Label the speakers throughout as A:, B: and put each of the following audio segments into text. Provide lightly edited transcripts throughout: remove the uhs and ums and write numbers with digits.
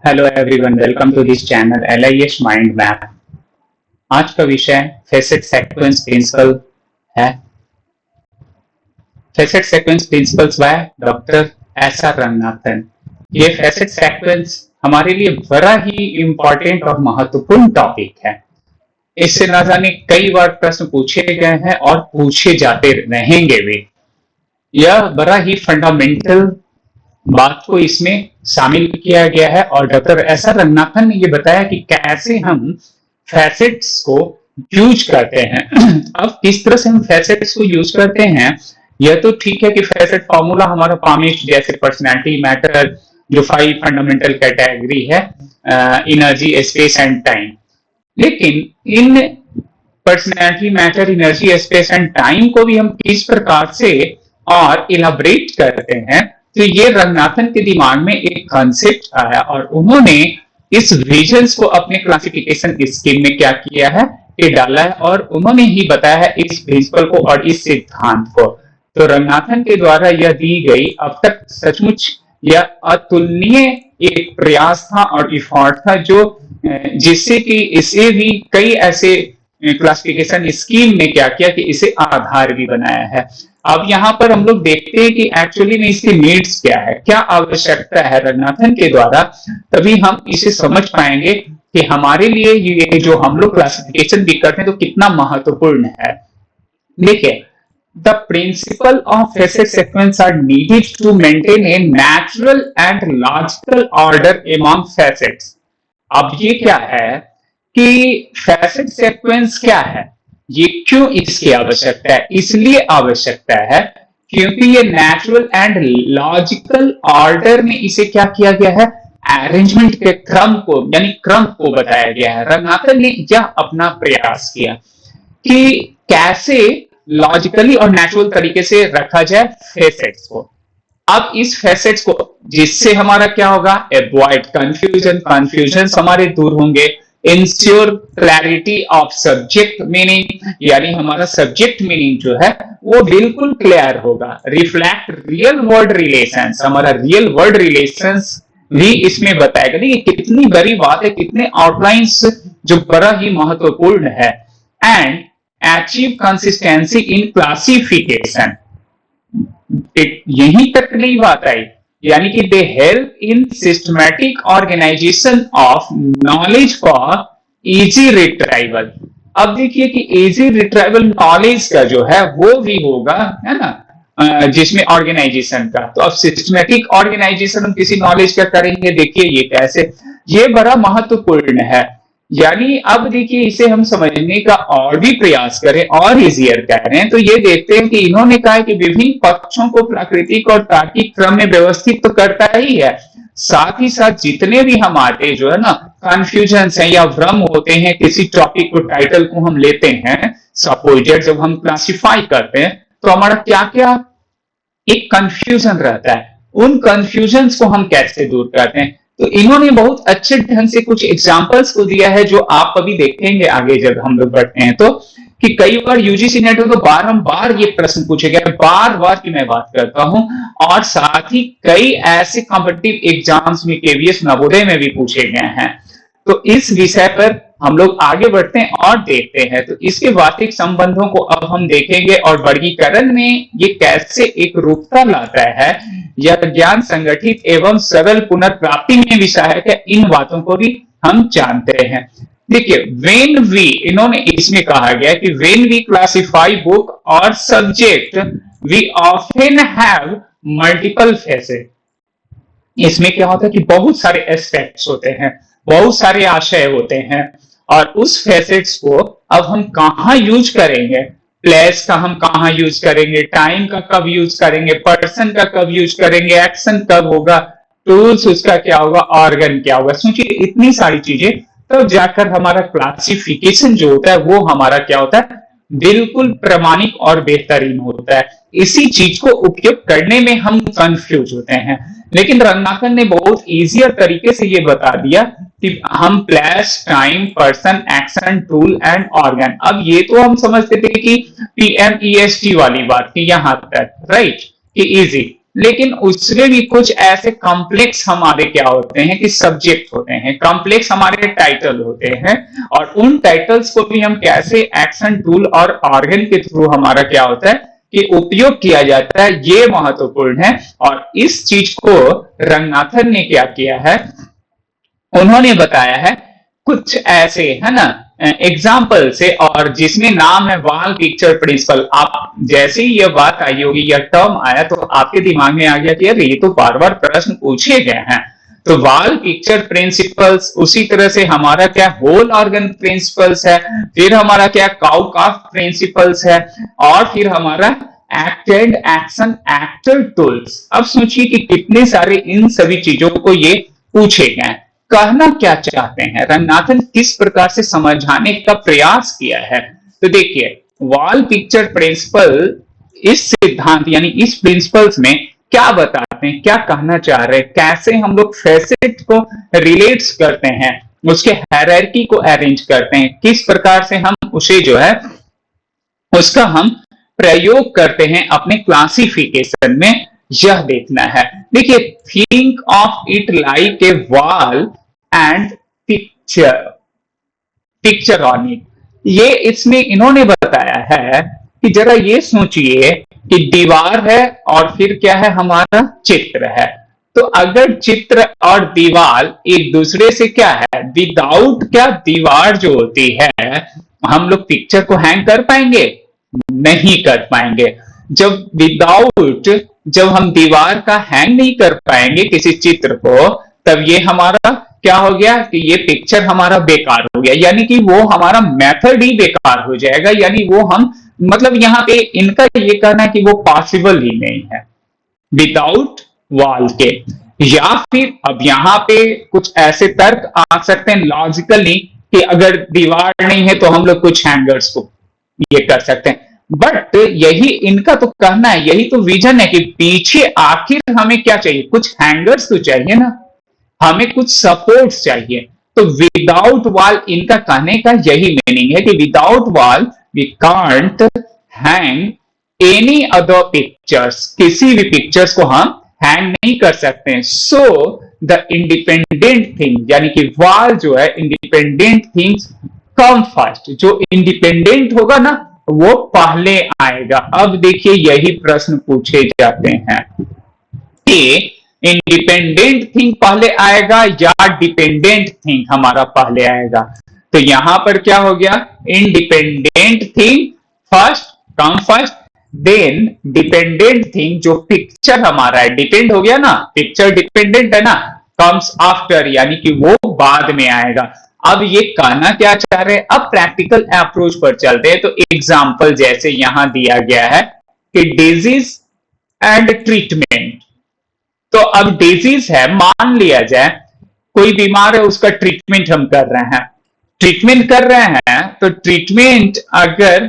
A: Hello everyone, welcome to this channel LIS mind map. आज का विषय फेसेट सीक्वेंस प्रिंसिपल है। Facet sequence principles by doctor SR Ranganathan. ये facet sequence हमारे लिए बड़ा ही इंपॉर्टेंट और महत्वपूर्ण टॉपिक है। इससे ना जाने कई बार प्रश्न पूछे गए हैं और पूछे जाते रहेंगे भी। यह बड़ा ही फंडामेंटल बात को इसमें शामिल किया गया है और डॉक्टर SR रंगनाथन ने ये बताया कि कैसे हम फैसेट्स को यूज करते हैं। अब किस तरह से हम फैसेट्स को यूज करते हैं, यह तो ठीक है कि फैसेट फॉर्मूला हमारा पामिस्ट जैसे पर्सनालिटी मैटर जो 5 फंडामेंटल कैटेगरी है, एनर्जी, स्पेस एंड टाइम। लेकिन इन personality matter, energy, space and time को भी हम किस प्रकार से और इलाबरेट करते हैं, तो ये रंगनाथन के दिमाग में एक कॉन्सेप्ट आया और उन्होंने इस विजन्स को अपने क्लासिफिकेशन स्कीम में क्या किया है, ये डाला है और उन्होंने ही बताया है इस प्रिंसिपल को और इस सिद्धांत को। तो रंगनाथन के द्वारा यह दी गई अब तक सचमुच यह अतुलनीय एक प्रयास था और इफोर्ट था, जो जिससे कि इसे भी कई ऐसे क्लासिफिकेशन स्कीम ने क्या किया कि इसे आधार भी बनाया है। अब यहाँ पर हम लोग देखते हैं कि एक्चुअली में इसकी नीड्स क्या है, क्या आवश्यकता है रंगनाथन के द्वारा, तभी हम इसे समझ पाएंगे कि हमारे लिए ये जो हम लोग क्लासिफिकेशन भी करते हैं तो कितना महत्वपूर्ण है। देखिए, the principle of facet sequence are needed to maintain a natural and logical order among facets. अब ये क्या है कि फैसेट सीक्वेंस क्या है, ये क्यों इसकी आवश्यकता है? इसलिए आवश्यकता है क्योंकि ये नेचुरल एंड लॉजिकल ऑर्डर में इसे क्या किया गया है, अरेंजमेंट के क्रम को, यानी क्रम को बताया गया है। रंगनाथन ने यह अपना प्रयास किया कि कैसे लॉजिकली और नेचुरल तरीके से रखा जाए फेसेट्स को। अब इस फेसेट्स को, जिससे हमारा क्या होगा, अवॉइड कंफ्यूजन, कंफ्यूजन हमारे दूर होंगे, ensure clarity of subject meaning, यानी हमारा सब्जेक्ट मीनिंग जो है वो बिल्कुल क्लियर होगा, रिफ्लेक्ट रियल वर्ल्ड रिलेशंस, हमारा रियल वर्ल्ड रिलेशंस भी इसमें बताएगा। देखिए कितनी बड़ी बात है, कितने आउटलाइंस जो बड़ा ही महत्वपूर्ण है। And achieve consistency in classification, यहीं तक नहीं बात आई, यानी कि they help in systematic organisation of knowledge for easy retrieval. अब देखिए कि इजी रिट्राइवल नॉलेज का जो है वो भी होगा, है ना, जिसमें ऑर्गेनाइजेशन का। तो अब सिस्टमैटिक ऑर्गेनाइजेशन हम किसी नॉलेज का करेंगे, देखिए ये कैसे, ये बड़ा महत्वपूर्ण है। यानी अब देखिए इसे हम समझने का और भी प्रयास करें और इजियर करें, तो ये देखते हैं कि इन्होंने कहा कि विभिन्न पक्षों को प्राकृतिक और तार्किक क्रम में व्यवस्थित तो करता ही है, साथ ही साथ जितने भी हमारे जो है ना कंफ्यूजन है या भ्रम होते हैं, किसी टॉपिक को, टाइटल को हम लेते हैं, सपोज जब हम क्लासिफाई करते हैं तो हमारा क्या क्या एक कंफ्यूजन रहता है, उन कंफ्यूजन को हम कैसे दूर करते हैं। तो इन्होंने बहुत अच्छे ढंग से कुछ एग्जांपल्स को दिया है जो आप अभी देखेंगे आगे जब हम लोग बढ़ते हैं, तो कि कई बार यूजीसी नेट में तो बारंबार ये प्रश्न पूछे गए, बार बार की मैं बात करता हूं, और साथ ही कई ऐसे कॉम्पिटिटिव एग्जाम्स में, केवीएस, नवोदय में भी पूछे गए हैं। तो इस विषय पर हम लोग आगे बढ़ते हैं और देखते हैं। तो इसके वार्षिक संबंधों को अब हम देखेंगे और वर्गीकरण में ये कैसे एक रूपता लाता है, यह ज्ञान संगठित एवं सरल पुनर्प्राप्ति में भी सहायक है, इन बातों को भी हम जानते हैं। देखिए व्हेन वी, इन्होंने इसमें कहा गया कि व्हेन वी क्लासिफाई बुक और subject we often have multiple facet. इसमें क्या होता है कि बहुत सारे एस्पेक्ट्स होते हैं, बहुत सारे आशय होते हैं, और उस फेसेट्स को अब हम कहां यूज करेंगे, प्लेस का हम कहां यूज करेंगे, टाइम का कब यूज करेंगे, पर्सन का कब यूज करेंगे, एक्शन कब होगा, टूल्स उसका क्या होगा, ऑर्गन क्या होगा, सोचिए इतनी सारी चीजें, तब तो जाकर हमारा क्लासिफिकेशन जो होता है वो हमारा क्या होता है, बिल्कुल प्रमाणिक और बेहतरीन होता है। इसी चीज को उपयोग करने में हम कंफ्यूज होते हैं, लेकिन रंगनाथन ने बहुत इजियर तरीके से ये बता दिया कि हम place, time, person, action, tool and organ. अब ये तो हम समझते थे कि PMEST वाली बात कि यहां तक, राइट, कि इजी, लेकिन उसमें भी कुछ ऐसे कॉम्प्लेक्स हमारे क्या होते हैं कि सब्जेक्ट होते हैं, कॉम्प्लेक्स हमारे टाइटल होते हैं, और उन टाइटल्स को भी हम कैसे एक्शन टूल और ऑर्गन के थ्रू हमारा क्या होता है कि उपयोग किया जाता है, ये महत्वपूर्ण है। और इस चीज को रंगनाथन ने क्या किया है, उन्होंने बताया है कुछ ऐसे है ना एग्जाम्पल से, और जिसमें नाम है वाल पिक्चर प्रिंसिपल। आप जैसे ही यह बात आई होगी, यह टर्म आया, तो आपके दिमाग में आ गया कि यार ये तो बार बार प्रश्न पूछे गए हैं। तो वाल पिक्चर प्रिंसिपल्स, उसी तरह से हमारा क्या होल ऑर्गन प्रिंसिपल्स है, फिर हमारा क्या काउ काफ प्रिंसिपल्स है, और फिर हमारा act and action actor tools. अब सोचिए कि कितने सारे इन सभी चीजों को ये पूछे गए। कहना क्या चाहते हैं, रंगनाथन किस प्रकार से समझाने का प्रयास किया है। तो देखिए, वॉल पिक्चर प्रिंसिपल इस सिद्धांत यानी इस प्रिंसिपल्स में क्या बताते हैं, क्या कहना चाह रहे हैं, कैसे हम लोग फैसेट को रिलेट्स करते हैं, उसके हायरार्की को अरेंज करते हैं, किस प्रकार से हम उसे जो है उसका हम प्रयोग करते हैं अपने क्लासिफिकेशन में, यह देखना है। देखिए, think of it like a wall and picture, picture on it. ये इसमें इन्होंने बताया है कि जरा ये सोचिए कि दीवार है और फिर क्या है, हमारा चित्र है। तो अगर चित्र और दीवार एक दूसरे से क्या है, विदाउट क्या दीवार जो होती है, हम लोग पिक्चर को हैंग कर पाएंगे? नहीं कर पाएंगे। जब विदाउट, जब हम दीवार का हैंग नहीं कर पाएंगे किसी चित्र को, तब ये हमारा क्या हो गया कि ये पिक्चर हमारा बेकार हो गया, यानी कि वो हमारा मेथड ही बेकार हो जाएगा। यानी वो हम मतलब यहाँ पे इनका ये कहना है कि वो पॉसिबल ही नहीं है विदाउट वॉल के। या फिर अब यहाँ पे कुछ ऐसे तर्क आ सकते हैं लॉजिकली कि अगर दीवार नहीं है तो हम लोग कुछ हैंगर्स को ये कर सकते हैं, बट यही इनका तो कहना है, यही तो विजन है कि पीछे आखिर हमें क्या चाहिए, कुछ हैंगर्स तो चाहिए ना, हमें कुछ सपोर्ट्स चाहिए। तो विदाउट वॉल, इनका कहने का यही मीनिंग है कि without wall we can't hang any other pictures, किसी भी पिक्चर्स को हम हैंग नहीं कर सकते हैं। सो द इंडिपेंडेंट थिंग, यानी कि वॉल जो है इंडिपेंडेंट थिंग्स कम फर्स्ट, जो इंडिपेंडेंट होगा ना वो पहले आएगा। अब देखिए, यही प्रश्न पूछे जाते हैं कि इंडिपेंडेंट थिंग पहले आएगा या डिपेंडेंट थिंग हमारा पहले आएगा। तो यहां पर क्या हो गया, independent thing first, come first, then dependent thing जो पिक्चर हमारा है, डिपेंड हो गया ना, पिक्चर डिपेंडेंट है ना, कम्स आफ्टर, यानी कि वो बाद में आएगा। अब ये कहना क्या चाह रहे हैं, अब प्रैक्टिकल अप्रोच पर चलते हैं। तो एग्जाम्पल जैसे यहां दिया गया है कि डिजीज एंड ट्रीटमेंट। तो अब डिजीज है, मान लिया जाए कोई बीमार है, उसका ट्रीटमेंट हम कर रहे हैं, ट्रीटमेंट कर रहे हैं। तो ट्रीटमेंट अगर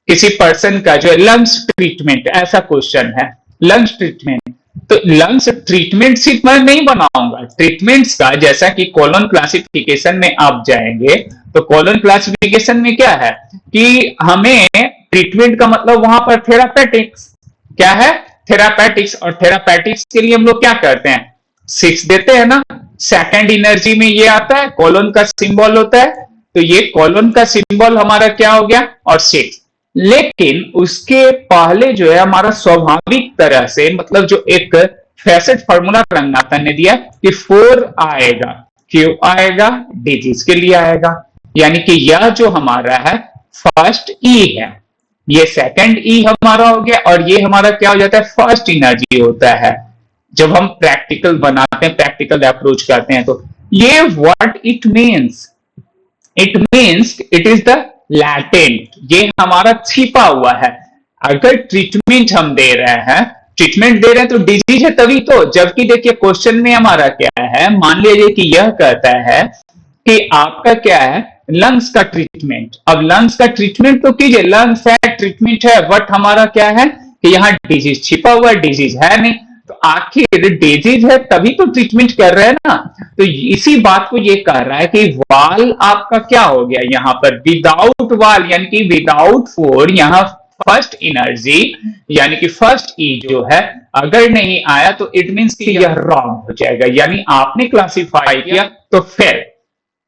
A: किसी पर्सन का जो लंग्स ट्रीटमेंट, ऐसा क्वेश्चन है, लंग्स ट्रीटमेंट, तो लंग्स ट्रीटमेंट सिर्फ मैं नहीं बनाऊंगा, ट्रीटमेंट्स का जैसा कि कॉलोन क्लासिफिकेशन में आप जाएंगे, तो कॉलोन क्लासिफिकेशन में क्या है कि हमें ट्रीटमेंट का मतलब वहां पर थेरापेटिक्स क्या है, थेरापेटिक्स, और थेरापेटिक्स के लिए हम लोग क्या करते हैं, 6 देते हैं ना, सेकंड एनर्जी में ये आता है, कॉलोन का सिंबल होता है, तो ये कॉलोन का सिंबल हमारा क्या हो गया, और 6। लेकिन उसके पहले जो है हमारा स्वाभाविक तरह से, मतलब जो एक फैसेट फॉर्मूला रंगनाथन ने दिया कि 4 आएगा, क्यों आएगा, डिजीज के लिए आएगा, यानी कि यह जो हमारा है फर्स्ट ई है, ये सेकंड ई हमारा हो गया, और ये हमारा क्या हो जाता है, फर्स्ट एनर्जी होता है। जब हम प्रैक्टिकल बनाते हैं, प्रैक्टिकल अप्रोच करते हैं, तो ये what it means, it means it is the latent, ये हमारा छिपा हुआ है। अगर ट्रीटमेंट हम दे रहे हैं, ट्रीटमेंट दे रहे हैं तो डिजीज है तभी तो, जबकि देखिए क्वेश्चन में हमारा क्या है, मान लीजिए कि यह कहता है कि आपका क्या है, लंग्स का ट्रीटमेंट। अब लंग्स का ट्रीटमेंट तो कीजिए, लंग्स है, ट्रीटमेंट है, बट हमारा क्या है कि यहाँ डिजीज छिपा हुआ है, डिजीज है नहीं, तो आखिर डिजीज है तभी तो ट्रीटमेंट कर रहे हैं ना। तो इसी बात को ये कह रहा है कि वाल आपका क्या हो गया, यहाँ पर विदाउट वाल, यानी कि विदाउट 4, यहाँ फर्स्ट एनर्जी यानी कि फर्स्ट ई जो है अगर नहीं आया तो इट मींस कि यह रॉन्ग हो जाएगा, यानी आपने क्लासिफाई किया तो फेल।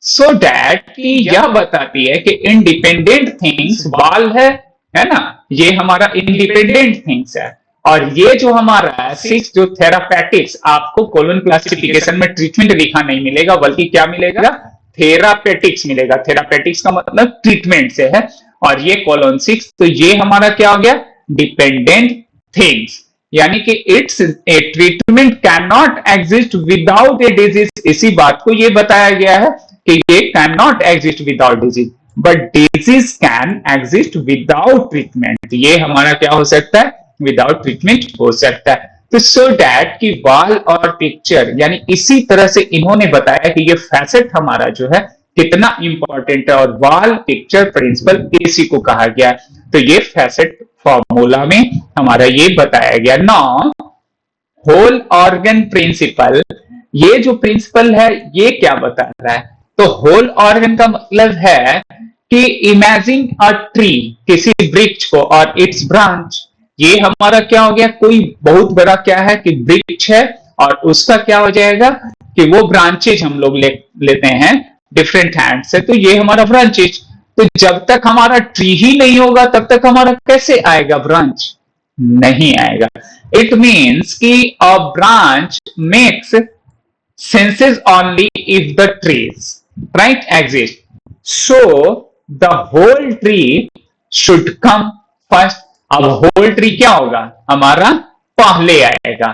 A: सो दैट कि यह बताती है कि इंडिपेंडेंट थिंग्स बाल है ना, ये हमारा इंडिपेंडेंट थिंग्स है। और ये जो हमारा है सिक्स जो थेरापेटिक्स, आपको कोलन क्लासिफिकेशन में ट्रीटमेंट लिखा नहीं मिलेगा बल्कि क्या मिलेगा, थेरापेटिक्स मिलेगा। थेरापेटिक्स का मतलब ट्रीटमेंट से है। और ये कोलन सिक्स, तो ये हमारा क्या हो गया, डिपेंडेंट थिंग्स, यानी कि it's a treatment can not exist without a disease. इसी बात को ये बताया गया है कि ये can not exist without disease, but disease can exist without treatment. ये हमारा क्या हो सकता है, विदाउट ट्रीटमेंट हो सकता है। तो सो दैट कि बाल और पिक्चर, यानी इसी तरह से इन्होंने बताया कि ये फैसेट हमारा जो है कितना इंपॉर्टेंट है, और बाल पिक्चर प्रिंसिपल इसी को कहा गया। तो ये फैसेट फॉर्मूला में हमारा ये बताया गया। नाउ होल ऑर्गन प्रिंसिपल, ये जो प्रिंसिपल है ये क्या बता रहा है, तो होल ऑर्गन का मतलब है कि इमेजिन अ ट्री, किसी वृक्ष को और इट्स ब्रांच। ये हमारा क्या हो गया, कोई बहुत बड़ा क्या है कि वृक्ष है और उसका क्या हो जाएगा कि वो ब्रांचेज हम लोग लेते हैं डिफरेंट हैंड से, तो ये हमारा ब्रांचेज। तो जब तक हमारा ट्री ही नहीं होगा तब तक हमारा कैसे आएगा ब्रांच, नहीं आएगा। इट मीन्स कि a branch makes senses only if the trees right exist, so the whole tree should come first। अब whole tree क्या होगा, हमारा पहले आएगा,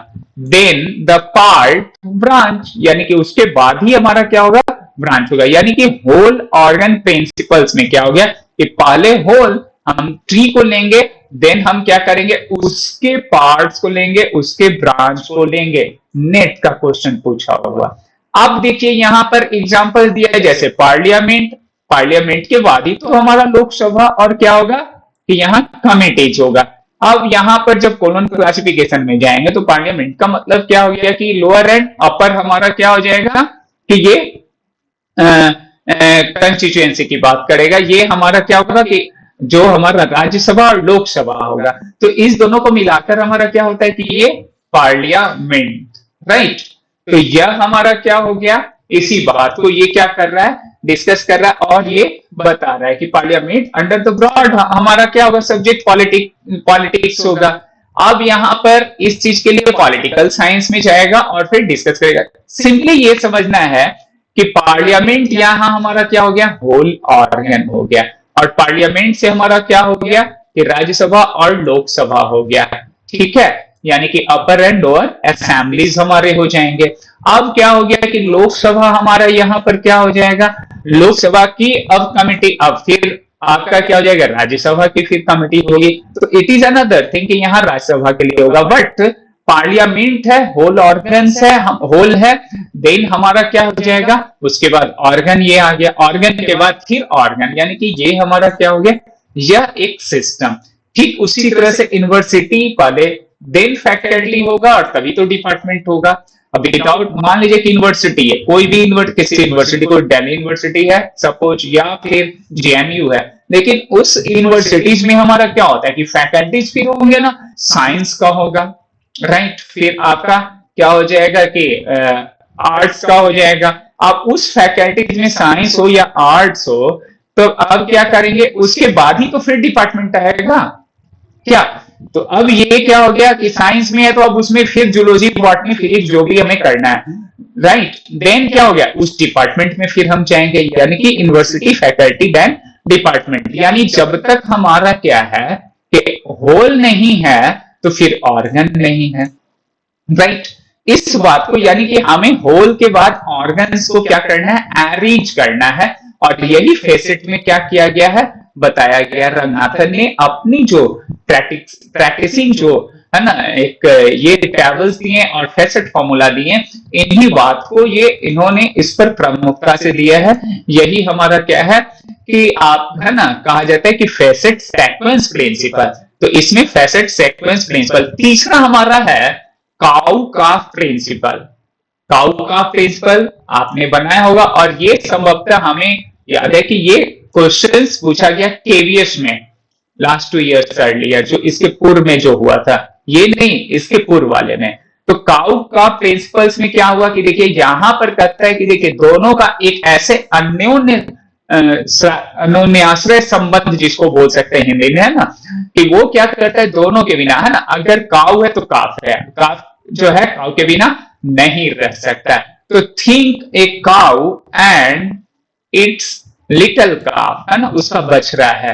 A: then the part branch, यानी कि उसके बाद ही हमारा क्या होगा, ब्रांच होगा। यानी कि होल ऑर्गन प्रिंसिपल्स में क्या हो गया कि पहले होल हम ट्री को लेंगे, देन हम क्या करेंगे, उसके पार्ट्स को लेंगे, उसके ब्रांच को लेंगे। नेट का क्वेश्चन पूछा होगा। अब देखिए यहां पर एग्जांपल दिया है, जैसे पार्लियामेंट, पार्लियामेंट के बाद ही तो हमारा लोकसभा और क्या होगा कि यहाँ कमिटीज होगा। अब यहां पर जब कोलन क्लासिफिकेशन में जाएंगे तो पार्लियामेंट का मतलब क्या हो गया कि लोअर एंड अपर हमारा क्या हो जाएगा कि ये कंस्टिट्यूएंसी की बात करेगा। ये हमारा क्या होगा कि जो हमारा राज्यसभा और लोकसभा होगा, तो इस दोनों को मिलाकर हमारा क्या होता है कि ये पार्लियामेंट, राइट। तो यह हमारा क्या हो गया, इसी बात को ये क्या कर रहा है, डिस्कस कर रहा है और ये बता रहा है कि पार्लियामेंट अंडर द ब्रॉड हमारा क्या होगा, सब्जेक्ट पॉलिटिक्स होगा। अब यहां पर इस चीज के लिए पॉलिटिकल साइंस में जाएगा और फिर डिस्कस करेगा। सिंपली ये समझना है कि पार्लियामेंट यहां हमारा क्या हो गया, होल ऑर्गन हो गया, और पार्लियामेंट से हमारा क्या हो गया कि राज्यसभा और लोकसभा हो गया, ठीक है। यानी कि अपर एंड लोअर असेंबलीज हमारे हो जाएंगे। अब क्या हो गया कि लोकसभा हमारा यहां पर क्या हो जाएगा, लोकसभा की अब कमिटी, अब फिर आपका क्या हो जाएगा, राज्यसभा की फिर कमिटी होगी। तो इट इज अनदर थिंग कि यहाँ राज्यसभा के लिए होगा, बट पार्लियामेंट है, होल ऑर्गन्स है, होल है, देन हमारा क्या हो जाएगा, उसके बाद ऑर्गन ये आ गया, ऑर्गन के बाद फिर ऑर्गन, यानी कि ये हमारा क्या हो गया, यह एक सिस्टम। ठीक उसी तरह से यूनिवर्सिटी पहले, देन फैकल्टी होगा और तभी तो डिपार्टमेंट होगा। अब विदाउट, मान लीजिए कि यूनिवर्सिटी है, कोई भी किसी यूनिवर्सिटी, कोई दिल्ली यूनिवर्सिटी है सपोज, या फिर जेएनयू है, लेकिन उस यूनिवर्सिटीज में हमारा क्या होता है कि फैकल्टीज फिर होंगे ना, साइंस का होगा, राइट, फिर आपका क्या हो जाएगा कि आर्ट्स का हो जाएगा। अब उस फैकल्टीज में साइंस हो या आर्ट्स हो, तो अब क्या करेंगे, उसके बाद ही तो फिर डिपार्टमेंट आएगा क्या। तो अब ये क्या हो गया कि साइंस में है तो अब उसमें फिर जूलॉजी, बॉटनी, फिजिक्स जो भी हमें करना है, राइट, देन क्या हो गया, उस डिपार्टमेंट में फिर हम जाएंगे, यानी कि यूनिवर्सिटी, फैकल्टी, देन डिपार्टमेंट। यानी जब तक हमारा क्या है कि होल नहीं है तो फिर ऑर्गन नहीं है, राइट। इस बात को, यानी कि हमें होल के बाद ऑर्गन्स को क्या करना है, अरेंज करना है, और यही फेसेट में क्या किया गया है, बताया गया। रंगनाथन ने अपनी जो प्रैक्टिसिंग जो है ना, एक ये टेबल्स दिए और फेसेट फॉर्मूला दिए, इन्हीं बात को ये इन्होंने इस पर प्रमुखता से दिया है। यही हमारा क्या है कि आप है ना, कहा जाता है कि फेसेट सीक्वेंस प्रिंसिपल। तो इसमें फेसेट सीक्वेंस प्रिंसिपल। तीसरा हमारा है काउकाफ प्रिंसिपल। काउकाफ प्रिंसिपल आपने बनाया होगा, और ये संभवतः हमें याद है कि ये क्वेश्चंस पूछा गया केवीएस में, लास्ट 2 इयर्स अर्लियर, जो इसके पूर्व में जो हुआ था, ये नहीं, इसके पूर्व वाले में। तो काउ का प्रिंसिपल्स में क्या हुआ कि देखिए यहां पर कहता है कि देखिए दोनों का एक ऐसे अन्योन्य अन्योन्याश्रय संबंध जिसको बोल सकते हैं हिंदी में, है ना, कि वो क्या करता है दोनों के बिना, है ना, अगर काउ है तो काफ है, काफ जो है काउ के बिना नहीं रह सकता है। तो think a cow and its little calf, है ना, उसका बछड़ा है।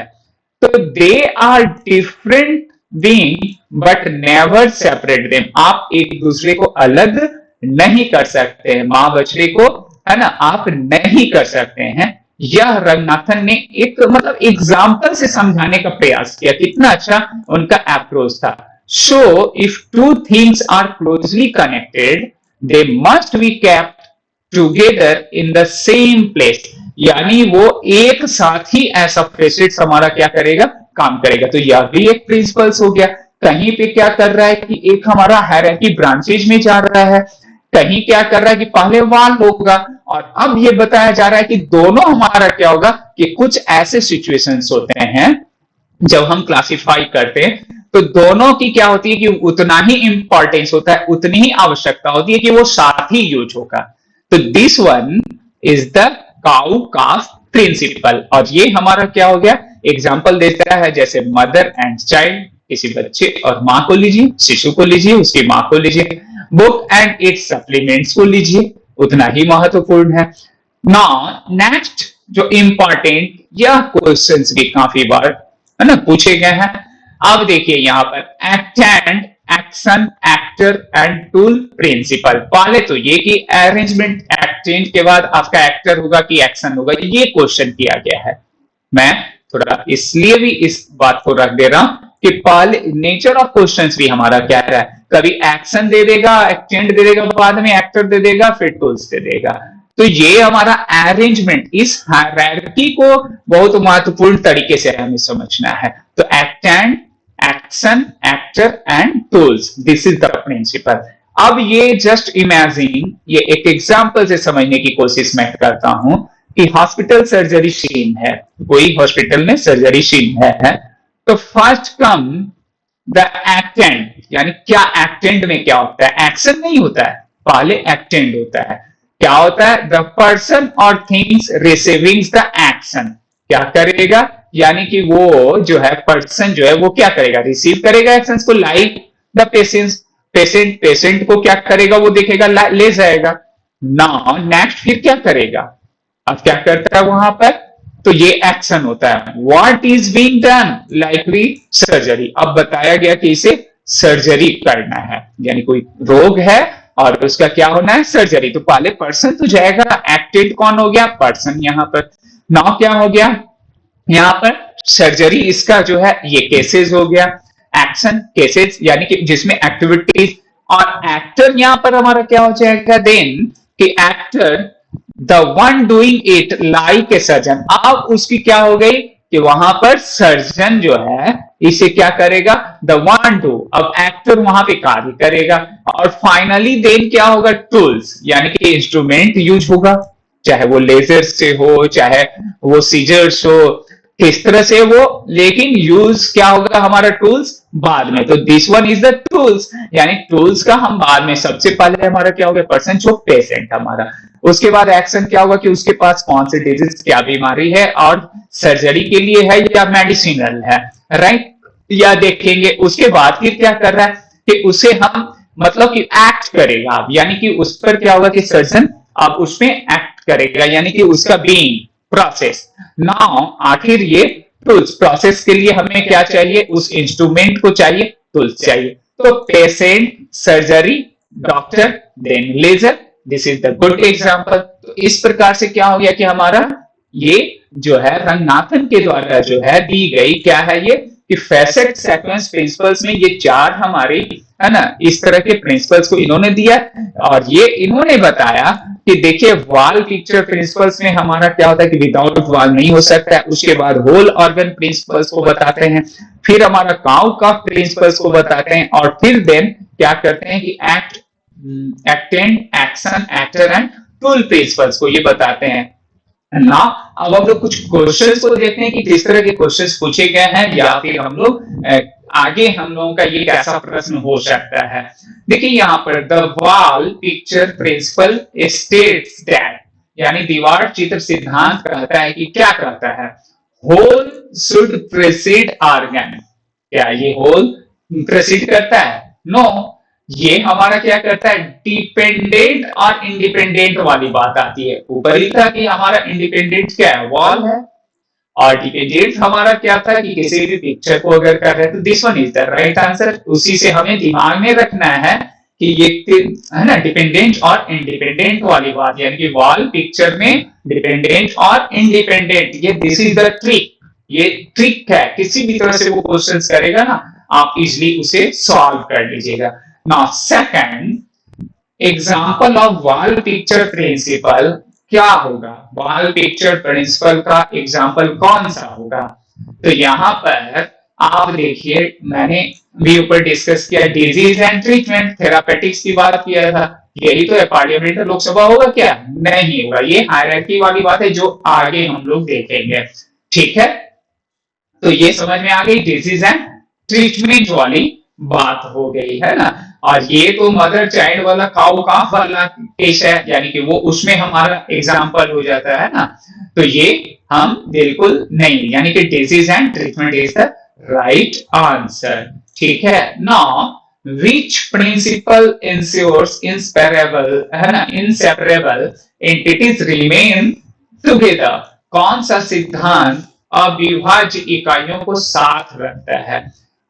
A: तो they are different being but never separate them, आप एक दूसरे को अलग नहीं कर सकते हैं, मां बछड़े को, है ना, आप नहीं कर सकते हैं। यह रंगनाथन ने एक मतलब एग्जाम्पल से समझाने का प्रयास किया, कितना अच्छा उनका अप्रोच था। So if two things are closely connected they must be kept together in the same place, यानी वो एक साथ ही ऐसा फेसेट्स हमारा क्या करेगा, काम करेगा। तो यह भी एक प्रिंसिपल्स हो गया। कहीं पे क्या कर रहा है कि एक हमारा हायरार्की ब्रांचेज में जा रहा है, कहीं क्या कर रहा है कि पहले वाल होगा, और अब ये बताया जा रहा है कि दोनों हमारा क्या होगा कि कुछ ऐसे सिचुएशंस होते हैं जब हम क्लासिफाई करते हैं तो दोनों की क्या होती है कि उतना ही इंपॉर्टेंस होता है, उतनी ही आवश्यकता होती है कि वो साथ ही यूज होगा। तो this one is the cow calf principle, और ये हमारा क्या हो गया, एग्जाम्पल देता है जैसे मदर एंड चाइल्ड, किसी बच्चे और मां को लीजिए, शिशु को लीजिए, उसकी मां को लीजिए, बुक एंड इट्स सप्लीमेंट्स को लीजिए, उतना ही महत्वपूर्ण है। नाउ नेक्स्ट जो इंपॉर्टेंट, यह क्वेश्चंस भी काफी बार, है ना, पूछे गए हैं। अब देखिए यहां पर actand, action, actor and tool principle. पहले तो ये कि अरेंजमेंट एक्सचेंज के बाद आपका एक्टर होगा कि एक्शन होगा, ये क्वेश्चन किया गया है। मैं थोड़ा इसलिए भी इस बात को रख दे रहा हूं कि पहले नेचर ऑफ क्वेश्चंस भी हमारा क्या है, कभी एक्शन दे देगा, एक्सटेंड दे देगा, बाद में एक्टर दे देगा, फिर टूल्स दे देगा। तो ये हमारा अरेंजमेंट, इस हायरार्की को बहुत महत्वपूर्ण तरीके से हमें समझना है। तो actand, action, actor and tools, this is the principle. अब ये जस्ट इमेजिन, ये एक एग्जांपल से समझने की कोशिश मैं करता हूं कि हॉस्पिटल सर्जरी सीन है, कोई हॉस्पिटल में सर्जरी सीन है, तो फर्स्ट कम द एक्टेंड, यानी क्या एक्टेंड में क्या होता है, एक्शन नहीं होता है, पहले एक्टेंड होता है। क्या होता है, द पर्सन और थिंग्स रिसीविंग द एक्शन, क्या करेगा, यानी कि वो जो है पर्सन जो है वो क्या करेगा, रिसीव करेगा एक्शन को, लाइक द पेशेंट को क्या करेगा, वो देखेगा, ले जाएगा। नाउ नेक्स्ट फिर क्या करेगा, अब क्या करता है वहां पर, तो ये एक्शन होता है। What is being done, likely surgery, अब बताया गया कि इसे सर्जरी करना है, यानी कोई रोग है और उसका क्या होना है, सर्जरी। तो पहले पर्सन तो जाएगा, एक्टेड कौन हो गया, पर्सन। यहां पर नाउ क्या हो गया, यहां पर सर्जरी, इसका जो है ये केसेस हो गया, एक्शन केसेस यानी कि जिसमें एक्टिविटीज, और एक्टर यहां पर हमारा क्या हो जाएगा देन कि actor the one doing it like a surgeon. अब उसकी क्या हो गई कि वहां पर सर्जन जो है इसे क्या करेगा, द वन डू, अब एक्टर वहां पे कार्य करेगा। और फाइनली देन क्या होगा, टूल्स, यानी कि इंस्ट्रूमेंट यूज होगा, चाहे वो लेजर से हो, चाहे वो सीजर्स हो, किस तरह से वो, लेकिन यूज क्या होगा हमारा, टूल्स बाद में। तो this one is the tools, यानी टूल्स का हम बाद में, सबसे पहले हमारा क्या होगा, पर्सन जो पेशेंट हमारा, उसके बाद एक्शन क्या होगा कि उसके पास कौन से डिजीज, क्या बीमारी है, और सर्जरी के लिए है या मेडिसिनल है, राइट, या देखेंगे। उसके बाद फिर क्या कर रहा है कि उसे हम मतलब कि एक्ट करेगा, यानी कि उस पर क्या होगा कि सर्जन अब उसमें एक्ट करेगा, यानी कि उसका बीइंग प्रोसेस। नाउ आखिर ये टूल्स, प्रोसेस के लिए हमें क्या चाहिए, उस इंस्ट्रूमेंट को चाहिए, टूल्स चाहिए। तो patient, surgery, doctor, then laser, this is the good example. तो इस प्रकार से क्या हो गया कि हमारा ये जो है रंगनाथन के द्वारा जो है दी गई क्या है ये कि फैसेट सीक्वेंस प्रिंसिपल्स में ये 4 हमारे, है ना, इस तरह के प्रिंसिपल्स को इन्होंने दिया, और ये इन्होंने बताया कि देखिए वाल पिक्चर प्रिंसिपल्स में हमारा क्या होता है कि विदाउट वाल नहीं हो सकता है। उसके बाद होल ऑर्गन प्रिंसिपल्स को बताते हैं, फिर हमारा काउ का प्रिंसिपल्स को बताते हैं, और फिर देन क्या करते हैं कि actand, action, actor and tool principles को ये बताते हैं। ना। अब हम लोग कुछ क्वेश्चंस को देखते हैं कि किस तरह के क्वेश्चंस पूछे गए हैं, या फिर हम लोग आगे हम लोगों का ये कैसा प्रश्न हो सकता है। देखिए यहाँ पर the wall picture principal states that, यानी दीवार चित्र सिद्धांत कहता है कि क्या कहता है, होल शुड प्रेसिड ऑर्गन। क्या ये होल प्रेसिड करता है? नो, ये हमारा क्या करता है, डिपेंडेंट और इंडिपेंडेंट वाली बात आती है। ऊपर ही था कि हमारा इंडिपेंडेंट क्या है, वॉल है, और डिपेंडेंट हमारा क्या था कि किसी भी पिक्चर को अगर कर रहे हैं तो this one is the right answer. उसी से हमें दिमाग में रखना है कि ये है ना, डिपेंडेंट और इंडिपेंडेंट वाली बात, यानी कि वॉल पिक्चर में डिपेंडेंट और इंडिपेंडेंट, ये दिस इज द ट्रिक। ये ट्रिक है, किसी भी तरह से वो क्वेश्चंस करेगा ना, आप इजिली उसे सॉल्व कर लीजिएगा। Now second example of wall picture principle क्या होगा, वॉल पिक्चर प्रिंसिपल का एग्जांपल कौन सा होगा? तो यहाँ पर आप देखिए, मैंने भी ऊपर डिस्कस किया डिजीज एंड ट्रीटमेंट, थेरापेटिक्स की बात किया था। यही तो है, पार्लियामेंट लोकसभा होगा क्या? नहीं होगा। ये हायरार्की वाली बात है जो आगे हम लोग देखेंगे। ठीक है, तो ये समझ में आ गई, डिजीज एंड ट्रीटमेंट वाली बात हो गई है ना। और ये तो मदर चाइल्ड वाला काउ काफ वाला केस है, यानी कि वो उसमें हमारा एग्जाम्पल हो जाता है ना। तो ये हम बिल्कुल नहीं, यानी कि disease and treatment is the right answer. ठीक है, now which principle ensures inseparable, है ना, inseparable entities remain together? कौन सा सिद्धांत अविभाज्य इकाइयों को साथ रखता है?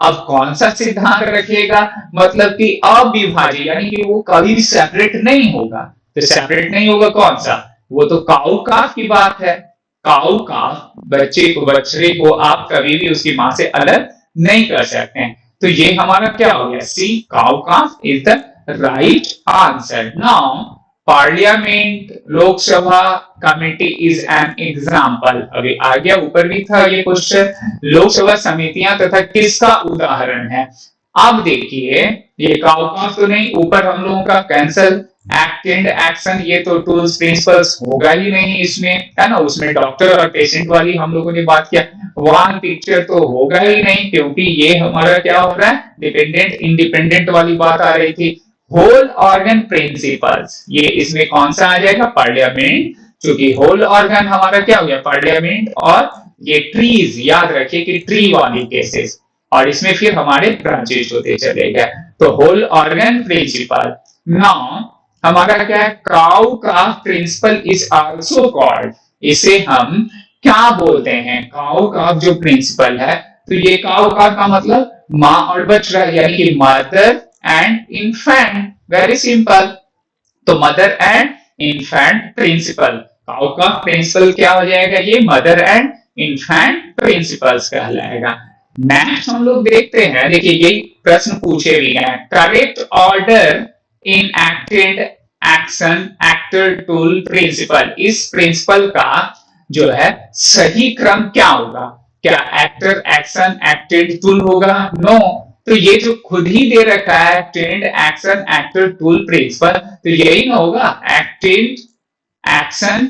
A: अब कौन सा सिद्धांत रखेगा, मतलब कि अविभाज्य, यानी कि वो कभी भी सेपरेट नहीं होगा। तो सेपरेट नहीं होगा कौन सा, वो तो काउ काफ की बात है। काउ काफ, बच्चे को आप कभी भी उसकी मां से अलग नहीं कर सकते हैं। तो ये हमारा क्या हो गया, sea cow calf is the right answer. Now parliament Lok Sabha committee is an example. अभी आ गया, ऊपर भी था ये क्वेश्चन, लोकसभा समितियां तथा किसका उदाहरण है? अब देखिए, ये काउकाफ तो नहीं, ऊपर हम लोगों का कैंसल एक्ट एंड एक्शन, ये तो टूल्स प्रिंसिपल्स होगा ही नहीं इसमें, है ना। उसमें डॉक्टर और पेशेंट वाली हम लोगों ने बात किया, वन पिक्चर तो होगा ही नहीं, क्योंकि ये हमारा क्या हो रहा है, डिपेंडेंट इंडिपेंडेंट वाली बात आ रही थी। होल ऑर्गन प्रिंसिपल्स, ये इसमें कौन सा आ जाएगा, पार्लियामेंट, क्योंकि होल ऑर्गन हमारा क्या हो गया, पार्लियामेंट। और ये ट्रीज, याद रखिए कि ट्री वाली केसेस, और इसमें फिर हमारे ब्रांचेस होते चले गए। तो होल ऑर्गन प्रिंसिपल। नाउ हमारा क्या है, काउ का प्रिंसिपल इज आल्सो कॉल्ड, इसे हम क्या बोलते हैं, काउ का जो प्रिंसिपल है। तो ये काउ का मतलब माँ और बच्चा, यानी कि mother and infant, very simple. तो mother and infant principle, cow का प्रिंसिपल क्या हो जाएगा, ये मदर एंड इन्फेंट प्रिंसिपल्स कहलाएगा। नेक्स्ट हम लोग देखते हैं, देखिए यही प्रश्न पूछे भी हैं, correct order in acted action actor tool principle. इस प्रिंसिपल का जो है सही क्रम क्या होगा, क्या एक्टर एक्शन एक्टेड टूल होगा? नो। तो ये जो खुद ही दे रखा है acted action actor tool principle, तो यही ना होगा, एक्टेड एक्शन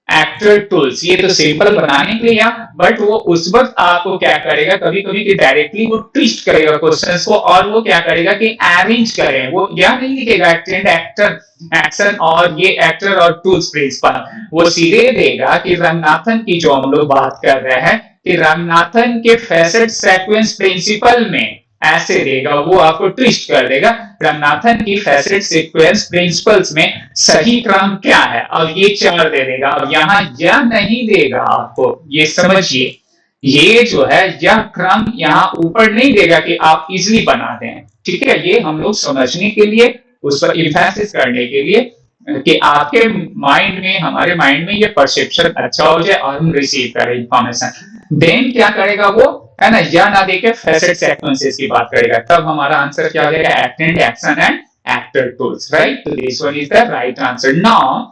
A: एक्टर टूल्स। ये तो सिंपल बनाने के लिए, बट वो उस वक्त आपको क्या करेगा, कभी कभी कि डायरेक्टली वो ट्विस्ट करेगा क्वेश्चंस को, और वो क्या करेगा कि अरेंज करे, वो यह नहीं लिखेगा एक्टेड एक्टर एक्शन और ये एक्टर और टूल्स प्रिंसिपल, वो सीधे देगा कि रंगनाथन की जो हम लोग बात कर रहे हैं कि रंगनाथन के फैसेट सीक्वेंस प्रिंसिपल में ऐसे देगा, वो आपको ट्विस्ट कर देगा, रंगनाथन की फैसेट सीक्वेंस प्रिंसिपल्स में सही क्रम क्या है, अब ये 4 दे देगा। अब यहाँ यह नहीं देगा आपको, ये समझिए, ये जो है यह क्रम यहाँ ऊपर नहीं देगा कि आप इजिली बना दें। ठीक है, ये हम लोग समझने के लिए, उस पर इम्फेसिस करने के लिए कि आपके माइंड में, हमारे माइंड में ये परसेप्शन अच्छा हो जाए और हम रिसीव करें इंफॉर्मेशन। देन क्या करेगा वो, है ना, या ना देके फैसेट सीक्वेंसेस की बात करेगा, तब हमारा आंसर क्या हो जाएगा, acted action and actor tools, right. तो this one is the right answer. Now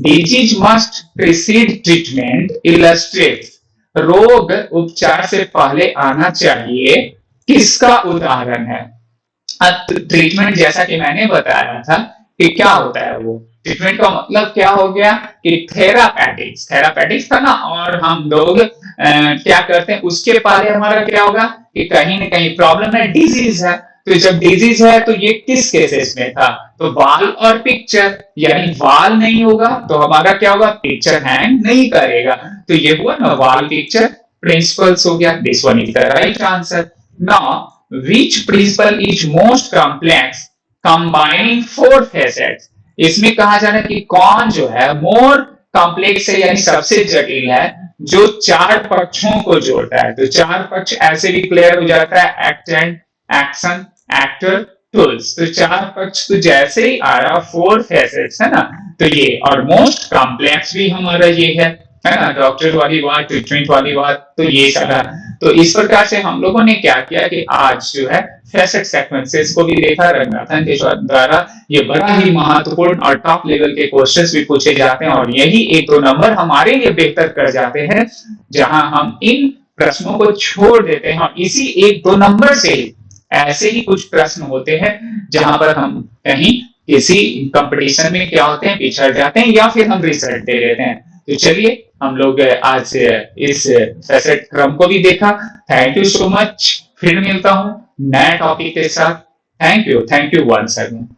A: disease must precede treatment illustrates, रोग उपचार से पहले आना चाहिए, किसका उदाहरण है? ट्रीटमेंट जैसा कि मैंने बताया था कि क्या होता है, वो ट्रीटमेंट का मतलब क्या हो गया कि थेरापेटिक्स थेरापेटिक्स था ना, और हम लोग क्या करते हैं उसके पहले हमारा क्या होगा कि कहीं ना कहीं प्रॉब्लम है, डिजीज है। तो जब डिजीज है तो ये किस केसेस में था, तो वाल और पिक्चर, यानी वाल नहीं होगा तो हमारा क्या होगा, पिक्चर हैंग नहीं करेगा। तो ये हुआ ना वाल पिक्चर प्रिंसिपल्स हो गया, this one is the right answer. Now which principle is most complex combining four facets, इसमें कहा जा रहा है कि कौन जो है मोर कॉम्प्लेक्स है यानी सबसे जटिल है, जो चार पक्षों को जोड़ता है। तो चार पक्ष ऐसे भी क्लियर हो जाता है, एक्टेंट, एक्शन, एक्टर, टूल्स। तो चार पक्ष तो जैसे ही आ रहा, फोर फेसेट्स है ना, तो ये और मोस्ट कॉम्प्लेक्स भी हमारा ये है ना, डॉक्टर वाली बात, ट्रीटमेंट वाली बात, तो ये सारा। तो इस प्रकार से हम लोगों ने क्या किया कि आज जो है फेसेट सीक्वेंसेस को भी देखा, रंगनाथन के द्वारा ये बड़ा ही महत्वपूर्ण और टॉप लेवल के क्वेश्चंस भी पूछे जाते हैं, और यही एक दो नंबर हमारे लिए बेहतर कर जाते हैं, जहां हम इन प्रश्नों को छोड़ देते हैं, और इसी एक दो नंबर से ऐसे ही कुछ प्रश्न होते हैं जहां पर हम कहीं किसी कंपटीशन में क्या होते हैं, पिछड़ जाते हैं, या फिर हम रिजल्ट दे देते हैं। तो चलिए हम लोग आज इस फेसेट क्रम को भी देखा। थैंक यू सो मच, फिर मिलता हूं नए टॉपिक के साथ। Thank you once again.